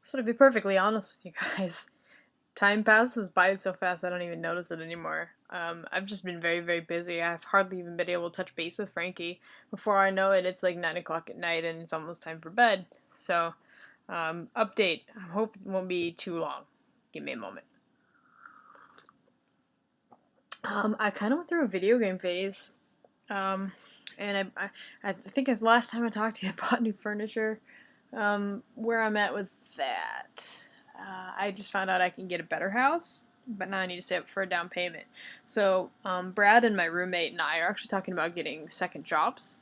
So to be perfectly honest with you guys, time passes by so fast I don't even notice it anymore. I've just been very, very busy. I've hardly even been able to touch base with Frankie. Before I know it, it's like 9 o'clock at night and it's almost time for bed. So, update. I hope it won't be too long. Give me a moment. I kind of went through a video game phase. Um, and I think as last time I talked to you, I bought new furniture. Where I'm at with that, I just found out I can get a better house, but now I need to save up for a down payment. So, Brad and my roommate and I are actually talking about getting second jobs,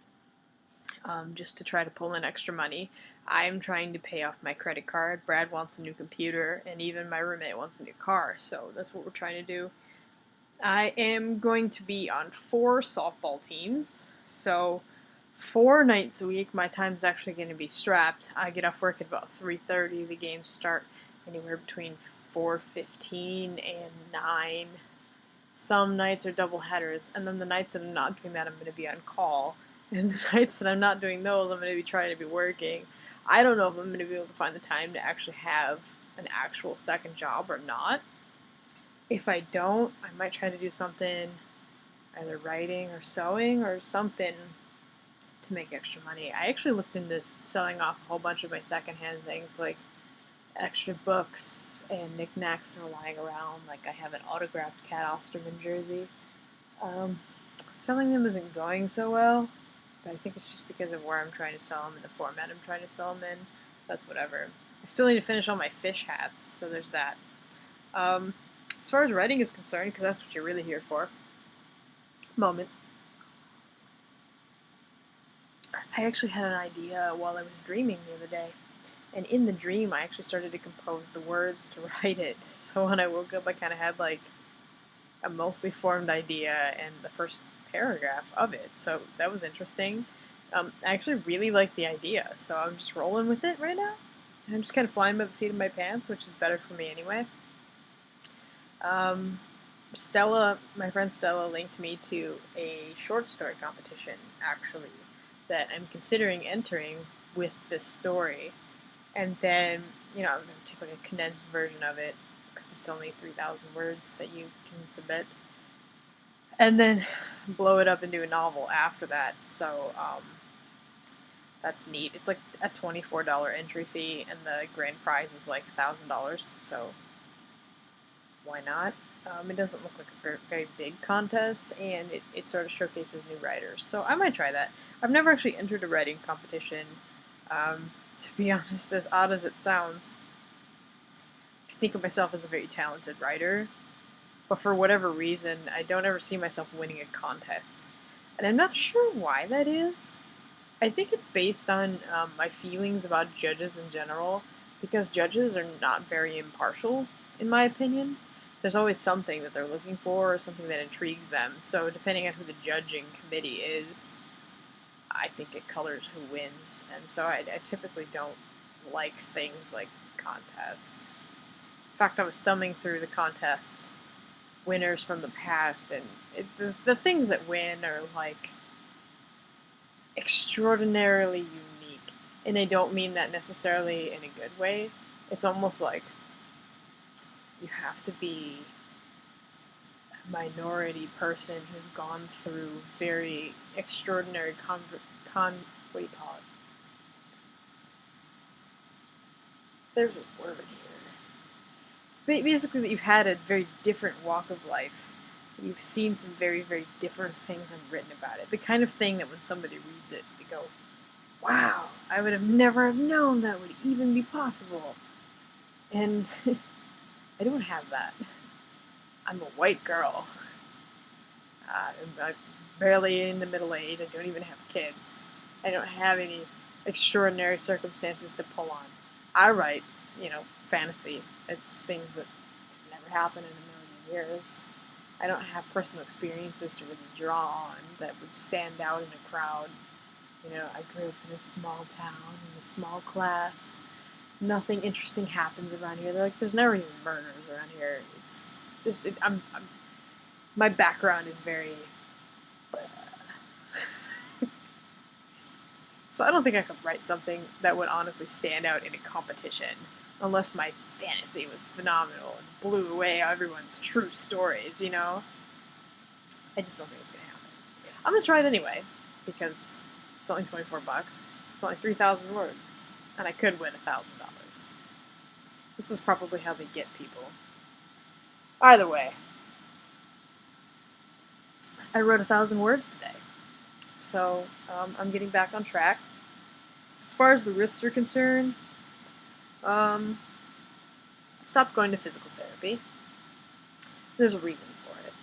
just to try to pull in extra money. I'm trying to pay off my credit card. Brad wants a new computer, and even my roommate wants a new car. So that's what we're trying to do. I am going to be on 4 softball teams, so 4 nights a week. My time's actually going to be strapped. I get off work at about 3:30. The games start anywhere between 4:15 and 9. Some nights are double headers, and then the nights that I'm not doing that, I'm going to be on call. And the nights that I'm not doing those, I'm going to be trying to be working. I don't know if I'm going to be able to find the time to actually have an actual second job or not. If I don't, I might try to do something, either writing or sewing or something to make extra money. I actually looked into selling off a whole bunch of my secondhand things, like extra books and knickknacks that are lying around. Like I have an autographed Cat Osterman jersey. Um, Selling them isn't going so well, but I think it's just because of where I'm trying to sell them and the format I'm trying to sell them in. That's whatever. I still need to finish all my fish hats, so there's that. Um, as far as writing is concerned, because that's what you're really here for, moment. I actually had an idea while I was dreaming the other day. And in the dream, I actually started to compose the words to write it. So when I woke up, I kind of had like a mostly formed idea and the first paragraph of it. So that was interesting. I actually really like the idea, so I'm just rolling with it right now. I'm just kind of flying by the seat of my pants, which is better for me anyway. Um, Stella, my friend Stella, linked me to a short story competition, actually, that I'm considering entering with this story. And then, I'm going to take like a condensed version of it because it's only 3,000 words that you can submit. And then blow it up into a novel after that. So, that's neat. It's like a $24 entry fee, and the grand prize is like $1,000. So, why not? It doesn't look like a very, very big contest, and it sort of showcases new writers. So I might try that. I've never actually entered a writing competition. To be honest, as odd as it sounds, I think of myself as a very talented writer, but for whatever reason, I don't ever see myself winning a contest. And I'm not sure why that is. I think it's based on my feelings about judges in general, because judges are not very impartial, in my opinion. There's always something that they're looking for or something that intrigues them. So, depending on who the judging committee is, I think it colors who wins. And so, I typically don't like things like contests. In fact, I was thumbing through the contest winners from the past, and the things that win are like extraordinarily unique. And I don't mean that necessarily in a good way. It's almost like you have to be a minority person who's gone through very extraordinary what do you call it? There's a word here. Basically, that you've had a very different walk of life. You've seen some very, very different things and written about it. The kind of thing that when somebody reads it, they go, wow, I would have never have known that would even be possible. And I don't have that. I'm a white girl. I'm barely in the middle age. I don't even have kids. I don't have any extraordinary circumstances to pull on. I write, fantasy. It's things that never happen in a million years. I don't have personal experiences to really draw on that would stand out in a crowd. I grew up in a small town, in a small class. Nothing interesting happens around here. There's never even murders around here. It's just, my background is very. So I don't think I could write something that would honestly stand out in a competition. Unless my fantasy was phenomenal and blew away everyone's true stories, you know? I just don't think it's gonna happen. I'm gonna try it anyway, because it's only 24 bucks. It's only 3,000 words. And I could win $1,000. This is probably how they get people. Either way, I wrote 1,000 words today. So I'm getting back on track. As far as the wrists are concerned, I stopped going to physical therapy. There's a reason for it.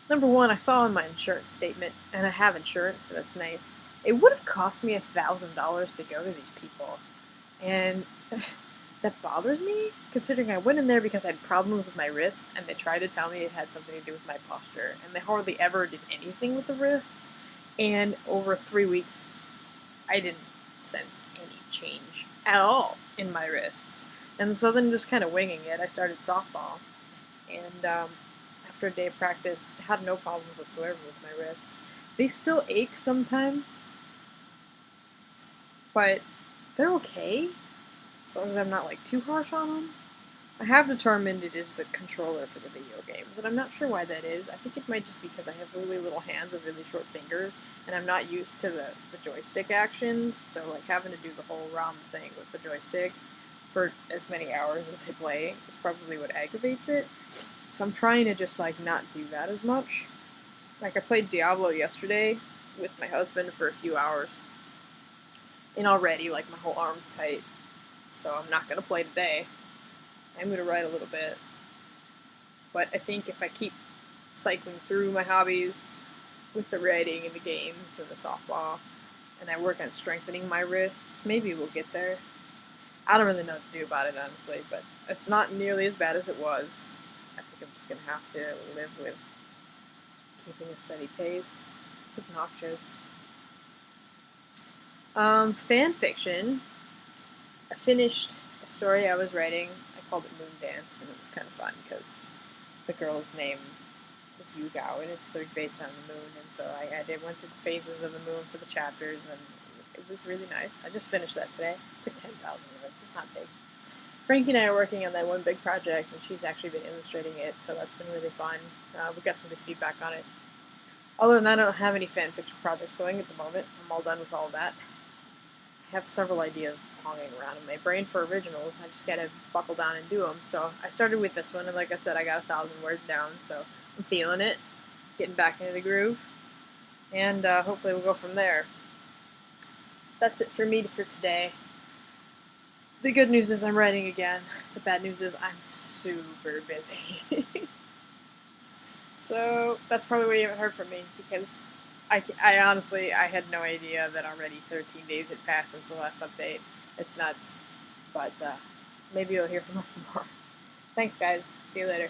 Number one, I saw in my insurance statement, and I have insurance, so that's nice. It would have cost me $1,000 to go to these people. And that bothers me, considering I went in there because I had problems with my wrists, and they tried to tell me it had something to do with my posture, and they hardly ever did anything with the wrists. And over 3 weeks, I didn't sense any change at all in my wrists. And so then, just kind of winging it, I started softball. And after a day of practice, I had no problems whatsoever with my wrists. They still ache sometimes, but they're okay, as long as I'm not like too harsh on them. I have determined it is the controller for the video games, and I'm not sure why that is. I think it might just be because I have really little hands with really short fingers, and I'm not used to the joystick action, so like having to do the whole ROM thing with the joystick for as many hours as I play is probably what aggravates it. So I'm trying to just like not do that as much. Like I played Diablo yesterday with my husband for a few hours, and already like my whole arm's tight, so I'm not gonna play today. I'm going to write a little bit. But I think if I keep cycling through my hobbies with the writing and the games and the softball, and I work on strengthening my wrists, maybe we'll get there. I don't really know what to do about it, honestly, but it's not nearly as bad as it was. I think I'm just going to have to live with keeping a steady pace. It's obnoxious. Fan fiction. I finished a story I was writing. Called it Moon Dance, and it was kind of fun because the girl's name is Yugao, and it's sort of based on the moon, and so I went through the phases of the moon for the chapters, and it was really nice. I just finished that today. It took 10,000 words. It's not big. Frankie and I are working on that one big project, and she's actually been illustrating it, so that's been really fun. We got some good feedback on it. Other than that, I don't have any fan fiction projects going at the moment. I'm all done with all of that. I have several ideas hanging around in my brain for originals. I just gotta buckle down and do them. So I started with this one, and like I said, I got 1,000 words down, so I'm feeling it, getting back into the groove, and hopefully we'll go from there. That's it for me for today. The good news is I'm writing again. The bad news is I'm super busy. So that's probably why you haven't heard from me, because I honestly, I had no idea that already 13 days had passed since the last update. It's nuts. But maybe you'll hear from us more. Thanks, guys. See you later.